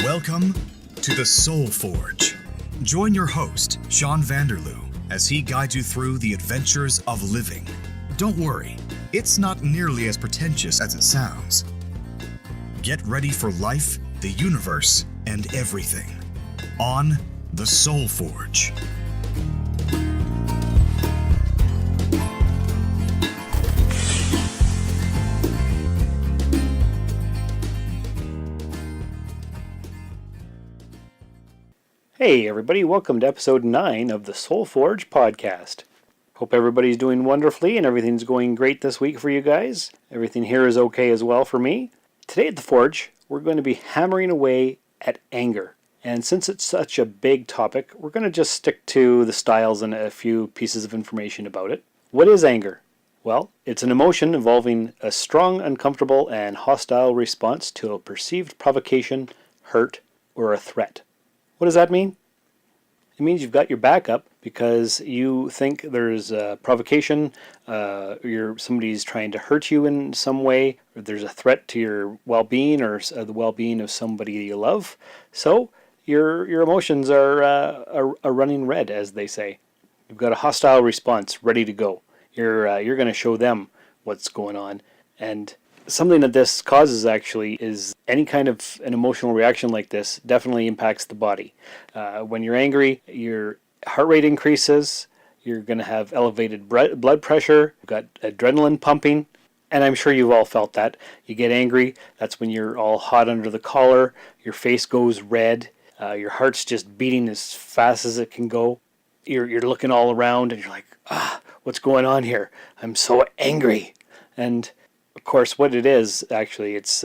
Welcome to the Soul Forge. Join your host, Sean Vanderloo, as he guides you through the adventures of living. Don't worry, it's not nearly as pretentious as it sounds. Get ready for life, the universe, and everything on the Soul Forge. Hey everybody, welcome to episode 9 of the Soul Forge podcast. Hope everybody's doing wonderfully and everything's going great this week for you guys. Everything here is okay as well for me. Today at the Forge, we're going to be hammering away at anger. And since it's such a big topic, we're going to just stick to the styles and a few pieces of information about it. What is anger? Well, it's an emotion involving a strong, uncomfortable, and hostile response to a perceived provocation, hurt, or a threat. What does that mean? It means you've got your back up because you think there's a provocation, somebody's trying to hurt you in some way, or there's a threat to your well-being or the well-being of somebody you love. So your emotions are running red, as they say. You've got a hostile response ready to go. You're going to show them what's going on, and something that this causes actually is any kind of an emotional reaction like this definitely impacts the body. When you're angry, your heart rate increases, you're going to have elevated blood pressure, you've got adrenaline pumping, and I'm sure you've all felt that. You get angry, that's when you're all hot under the collar, your face goes red, your heart's just beating as fast as it can go. You're looking all around and you're like, what's going on here? I'm so angry. And of course, what it is, actually, it's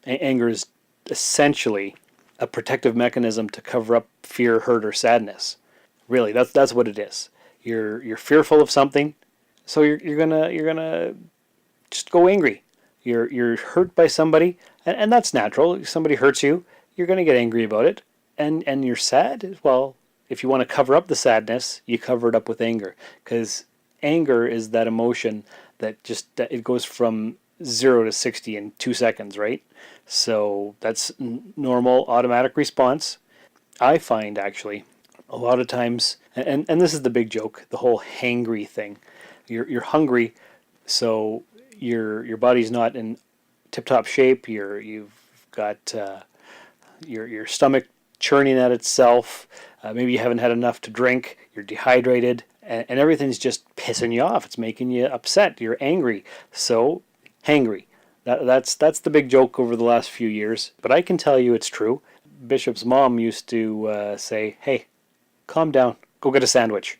anger is essentially a protective mechanism to cover up fear, hurt, or sadness. Really, that's what it is. You're fearful of something, so you're gonna just go angry. You're hurt by somebody, and that's natural. Somebody hurts you, you're gonna get angry about it, and you're sad. Well, if you want to cover up the sadness, you cover it up with anger, because anger is that emotion that it goes from 0 to 60 in 2 seconds, right? So that's normal automatic response. I find actually a lot of times, and this is the big joke, the whole hangry thing. You're hungry, so your body's not in tip-top shape. You've got your stomach churning at itself. Maybe you haven't had enough to drink. You're dehydrated, and everything's just pissing you off. It's making you upset. You're angry. So hangry. That's the big joke over the last few years, but I can tell you it's true. Bishop's mom used to say, hey, calm down, go get a sandwich.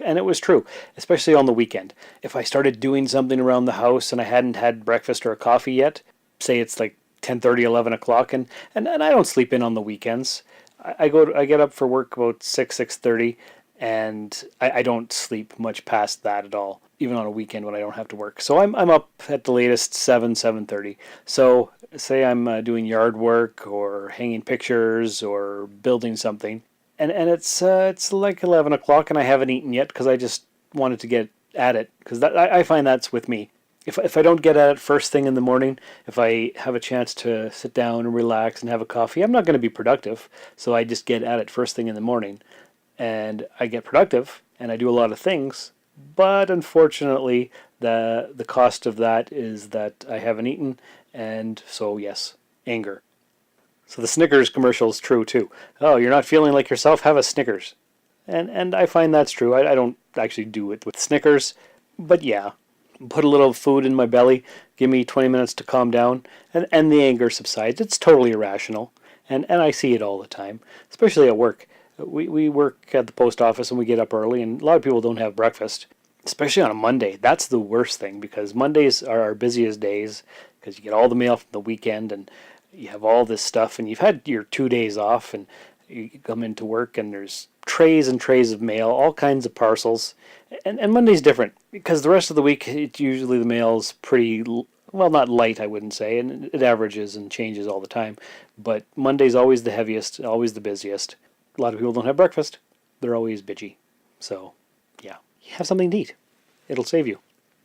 And it was true, especially on the weekend. If I started doing something around the house and I hadn't had breakfast or a coffee yet, say it's like 10:30, 11 o'clock, and I don't sleep in on the weekends. I get up for work about 6:30, and I don't sleep much past that at all, even on a weekend when I don't have to work. So I'm up at the latest 7:30. So say I'm doing yard work or hanging pictures or building something, and it's like 11 o'clock and I haven't eaten yet because I just wanted to get at it, because I find that's with me. If I don't get at it first thing in the morning, if I have a chance to sit down and relax and have a coffee, I'm not going to be productive. So I just get at it first thing in the morning, and I get productive and I do a lot of things. But unfortunately, the cost of that is that I haven't eaten, and so yes, anger. So the Snickers commercial is true too. Oh, you're not feeling like yourself? Have a Snickers. And I find that's true. I don't actually do it with Snickers, but yeah. Put a little food in my belly, give me 20 minutes to calm down, and the anger subsides. It's totally irrational, and I see it all the time, especially at work. We work at the post office and we get up early, and a lot of people don't have breakfast, especially on a Monday. That's the worst thing, because Mondays are our busiest days because you get all the mail from the weekend and you have all this stuff, and you've had your 2 days off, and you come into work and there's trays and trays of mail, all kinds of parcels. And Monday's different because the rest of the week, it's usually the mail's pretty, well, not light, I wouldn't say, and it averages and changes all the time. But Monday's always the heaviest, always the busiest. A lot of people don't have breakfast. They're always bitchy. So, yeah, have something to eat. It'll save you.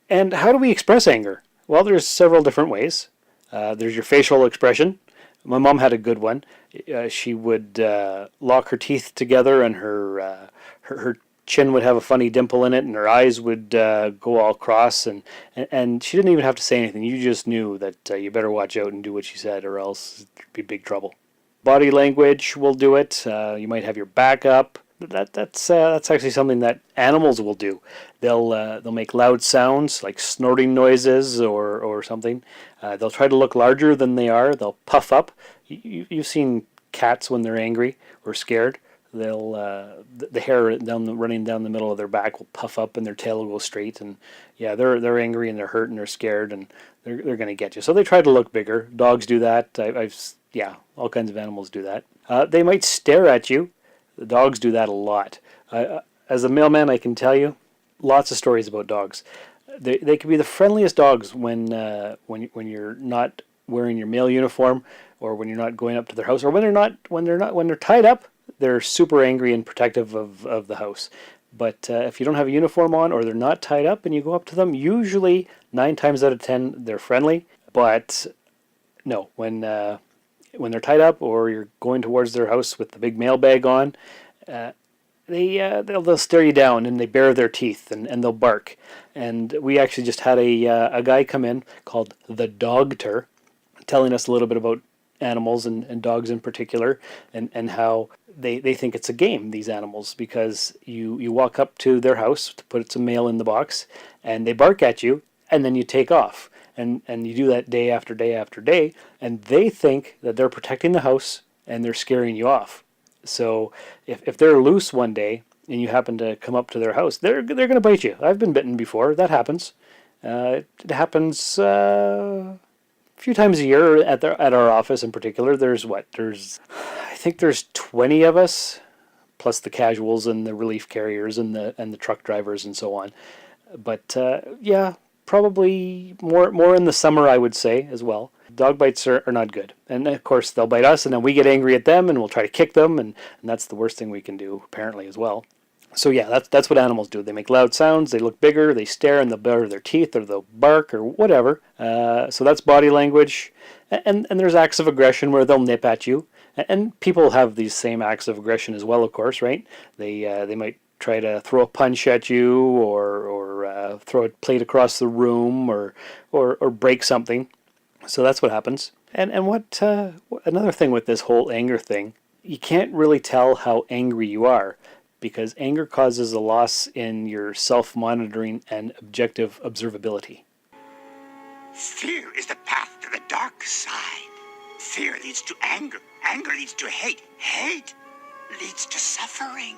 And how do we express anger? Well, there's several different ways. There's your facial expression, My mom had a good one. She would lock her teeth together, and her chin would have a funny dimple in it, and her eyes would go all cross, and she didn't even have to say anything. You just knew that you better watch out and do what she said, or else it'd be big trouble. Body language will do it. You might have your back up. That's actually something that animals will do. They'll make loud sounds like snorting noises or something. They'll try to look larger than they are. They'll puff up. You've seen cats when they're angry or scared. They'll the hair running down the middle of their back will puff up and their tail will go straight. And yeah, they're angry and they're hurt and they're scared and they're going to get you. So they try to look bigger. Dogs do that. Yeah, all kinds of animals do that. They might stare at you. The dogs do that a lot. As a mailman, I can tell you lots of stories about dogs. They can be the friendliest dogs when you're not wearing your mail uniform, or when you're not going up to their house, or when they're tied up. They're super angry and protective of the house. But if you don't have a uniform on, or they're not tied up, and you go up to them, usually 9 times out of 10 they're friendly. But no, when they're tied up, or you're going towards their house with the big mailbag on, they'll stare you down and they bare their teeth and they'll bark. And we actually just had a guy come in called the Dogter, telling us a little bit about animals and dogs in particular, and how they think it's a game, these animals, because you walk up to their house to put some mail in the box, and they bark at you, and then you take off. And you do that day after day after day, and they think that they're protecting the house and they're scaring you off. So if they're loose one day and you happen to come up to their house, they're going to bite you. I've been bitten before. That happens. It happens a few times a year at our office in particular. I think there's 20 of us, plus the casuals and the relief carriers and the truck drivers and so on. But yeah. Probably more in the summer, I would say, as well. Dog bites are not good. And of course, they'll bite us, and then we get angry at them, and we'll try to kick them, and that's the worst thing we can do, apparently, as well. So yeah, that's what animals do. They make loud sounds, they look bigger, they stare, and they'll bare their teeth, or they'll bark, or whatever. So that's body language. And there's acts of aggression where they'll nip at you. And people have these same acts of aggression as well, of course, right? They might try to throw a punch at you, or throw a plate across the room, or break something. So that's what happens. And what another thing with this whole anger thing, you can't really tell how angry you are, because anger causes a loss in your self-monitoring and objective observability. Fear is the path to the dark side. Fear leads to anger. Anger leads to hate. Hate leads to suffering.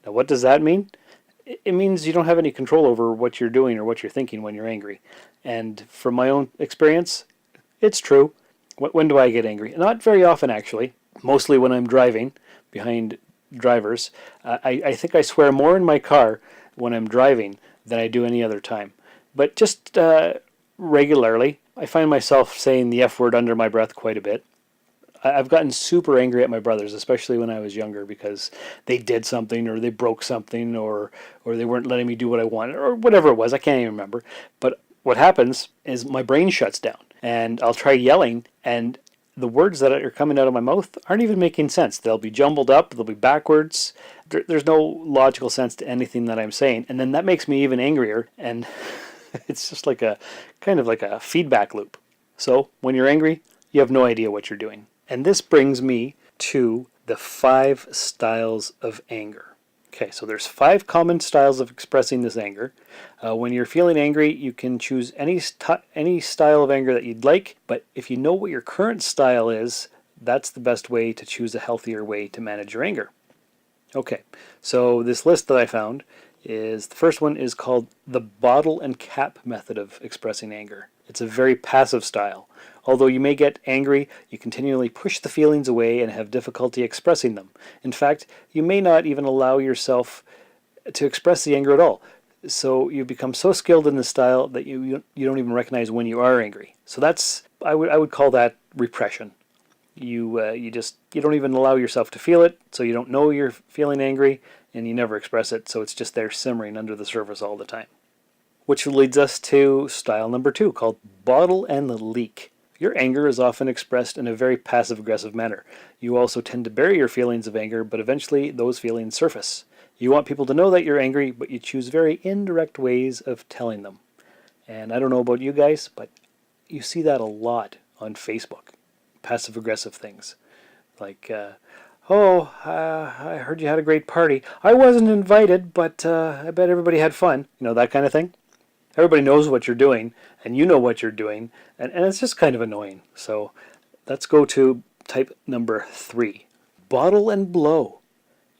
Now, what does that mean? It means you don't have any control over what you're doing or what you're thinking when you're angry. And from my own experience, it's true. When do I get angry? Not very often, actually. Mostly when I'm driving behind drivers. I think I swear more in my car when I'm driving than I do any other time. But just regularly, I find myself saying the F word under my breath quite a bit. I've gotten super angry at my brothers, especially when I was younger, because they did something, or they broke something, or they weren't letting me do what I wanted, or whatever it was. I can't even remember. But what happens is my brain shuts down, and I'll try yelling, and the words that are coming out of my mouth aren't even making sense. They'll be jumbled up, they'll be backwards. There's no logical sense to anything that I'm saying, and then that makes me even angrier, and it's just like a kind of like a feedback loop. So when you're angry, you have no idea what you're doing. And this brings me to the 5 styles of anger. Okay, so there's 5 common styles of expressing this anger. When you're feeling angry, you can choose any style of anger that you'd like, but if you know what your current style is, that's the best way to choose a healthier way to manage your anger. Okay, so this list that I found is, the first one is called the bottle and cap method of expressing anger. It's a very passive style. Although you may get angry, you continually push the feelings away and have difficulty expressing them. In fact, you may not even allow yourself to express the anger at all. So you become so skilled in this style that you don't even recognize when you are angry. So I would call that repression. You don't even allow yourself to feel it, so you don't know you're feeling angry, and you never express it, so it's just there simmering under the surface all the time. Which leads us to style number 2, called bottle and leak. Your anger is often expressed in a very passive-aggressive manner. You also tend to bury your feelings of anger, but eventually those feelings surface. You want people to know that you're angry, but you choose very indirect ways of telling them. And I don't know about you guys, but you see that a lot on Facebook. Passive-aggressive things. Like, I heard you had a great party. I wasn't invited, but I bet everybody had fun. You know, that kind of thing. Everybody knows what you're doing, and you know what you're doing, and it's just kind of annoying. So let's go to type number 3. Bottle and blow.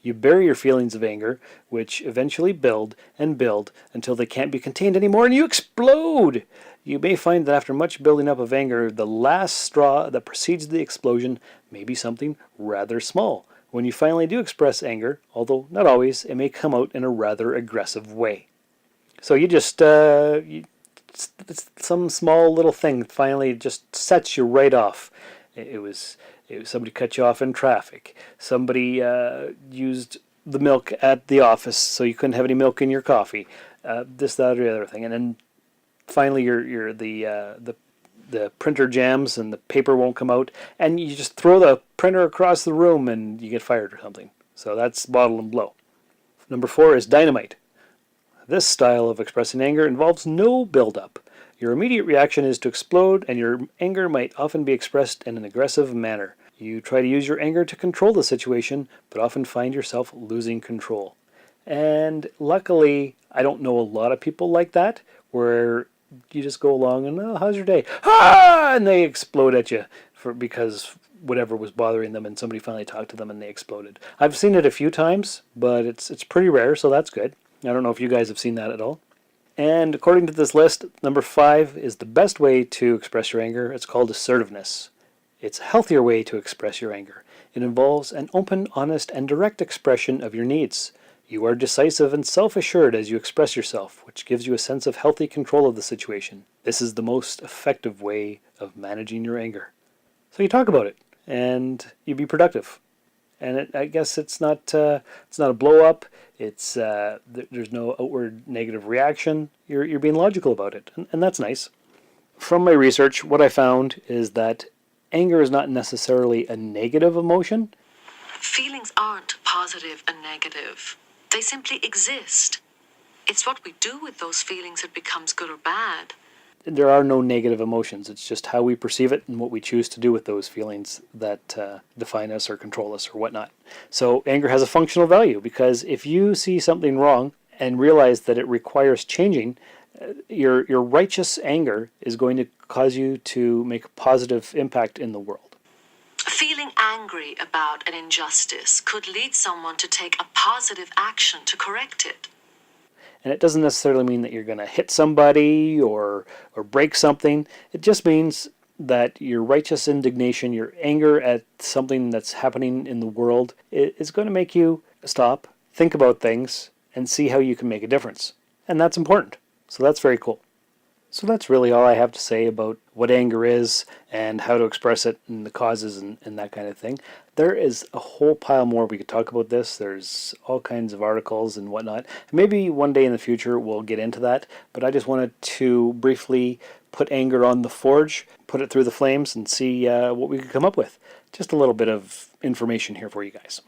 You bury your feelings of anger, which eventually build and build until they can't be contained anymore, and you explode! You may find that after much building up of anger, the last straw that precedes the explosion may be something rather small. When you finally do express anger, although not always, it may come out in a rather aggressive way. So you just, some small little thing finally just sets you right off. It was somebody cut you off in traffic. Somebody used the milk at the office so you couldn't have any milk in your coffee. This, that, or the other thing. And then finally the printer jams and the paper won't come out, and you just throw the printer across the room and you get fired or something. So that's bottle and blow. Number 4 is dynamite. This style of expressing anger involves no build-up. Your immediate reaction is to explode, and your anger might often be expressed in an aggressive manner. You try to use your anger to control the situation, but often find yourself losing control. And luckily, I don't know a lot of people like that, where you just go along and, oh, how's your day? Ah! And they explode at you because whatever was bothering them, and somebody finally talked to them and they exploded. I've seen it a few times, but it's pretty rare, so that's good. I don't know if you guys have seen that at all. And according to this list, number 5 is the best way to express your anger. It's called assertiveness. It's a healthier way to express your anger. It involves an open, honest, and direct expression of your needs. You are decisive and self-assured as you express yourself, which gives you a sense of healthy control of the situation. This is the most effective way of managing your anger. So you talk about it, and you be productive. And I guess it's not a blow-up. It's there's no outward negative reaction. You're being logical about it, and that's nice. From my research, what I found is that anger is not necessarily a negative emotion. Feelings aren't positive and negative. They simply exist. It's what we do with those feelings that becomes good or bad. There are no negative emotions. It's just how we perceive it and what we choose to do with those feelings that define us or control us or whatnot. So anger has a functional value, because if you see something wrong and realize that it requires changing, your righteous anger is going to cause you to make a positive impact in the world. Feeling angry about an injustice could lead someone to take a positive action to correct it. And it doesn't necessarily mean that you're going to hit somebody or break something. It just means that your righteous indignation, your anger at something that's happening in the world, is going to make you stop, think about things, and see how you can make a difference. And that's important. So that's very cool. So that's really all I have to say about what anger is and how to express it and the causes and that kind of thing. There is a whole pile more we could talk about this. There's all kinds of articles and whatnot. Maybe one day in the future we'll get into that, but I just wanted to briefly put anger on the forge, put it through the flames, and see what we could come up with. Just a little bit of information here for you guys.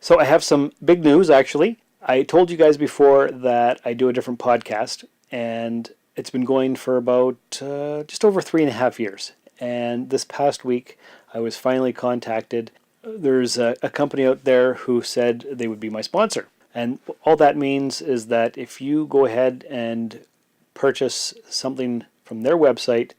So I have some big news, actually. I told you guys before that I do a different podcast, and it's been going for about just over 3.5 years. And this past week, I was finally contacted. There's a company out there who said they would be my sponsor. And all that means is that if you go ahead and purchase something from their website,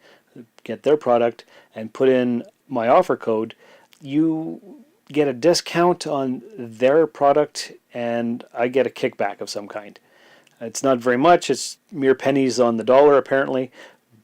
get their product, and put in my offer code, you get a discount on their product, and I get a kickback of some kind. It's not very much. It's mere pennies on the dollar, apparently,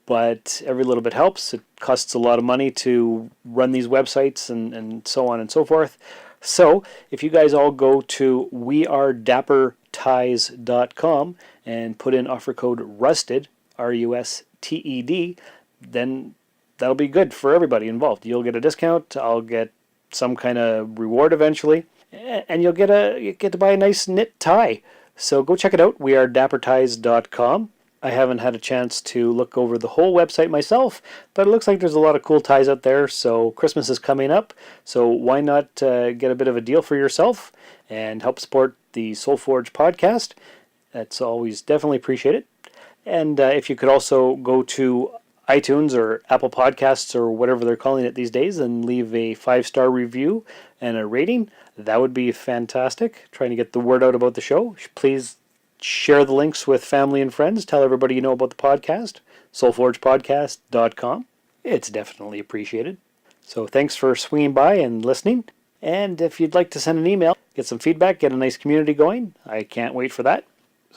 but every little bit helps. It costs a lot of money to run these websites and so on and so forth. So if you guys all go to wearedapperties.com and put in offer code RUSTED, RUSTED, then that'll be good for everybody involved. You'll get a discount. I'll get some kind of reward eventually, and you get to buy a nice knit tie. So go check it out, wearedapperties.com. I haven't had a chance to look over the whole website myself, but it looks like there's a lot of cool ties out there. So Christmas is coming up, so why not get a bit of a deal for yourself and help support the Soul Forge podcast? That's always definitely appreciated. And if you could also go to iTunes or Apple Podcasts or whatever they're calling it these days and leave a 5-star review and a rating, that would be fantastic. Trying to get the word out about the show. Please share the links with family and friends. Tell everybody you know about the podcast. soulforgepodcast.com. It's definitely appreciated. So thanks for swinging by and listening. And if you'd like to send an email, get some feedback, get a nice community going, I can't wait for that.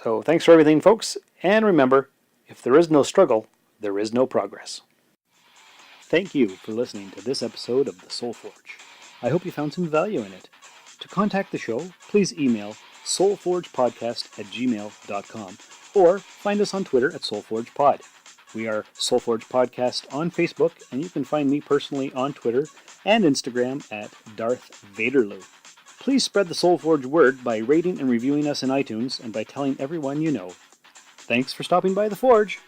So thanks for everything, folks. And remember, if there is no struggle, there is no progress. Thank you for listening to this episode of The Soul Forge. I hope you found some value in it. To contact the show, please email soulforgepodcast@gmail.com or find us on Twitter at soulforgepod. We are Soulforge Podcast on Facebook, and you can find me personally on Twitter and Instagram at Darth Vaderloo. Please spread the Soulforge word by rating and reviewing us in iTunes and by telling everyone you know. Thanks for stopping by the Forge.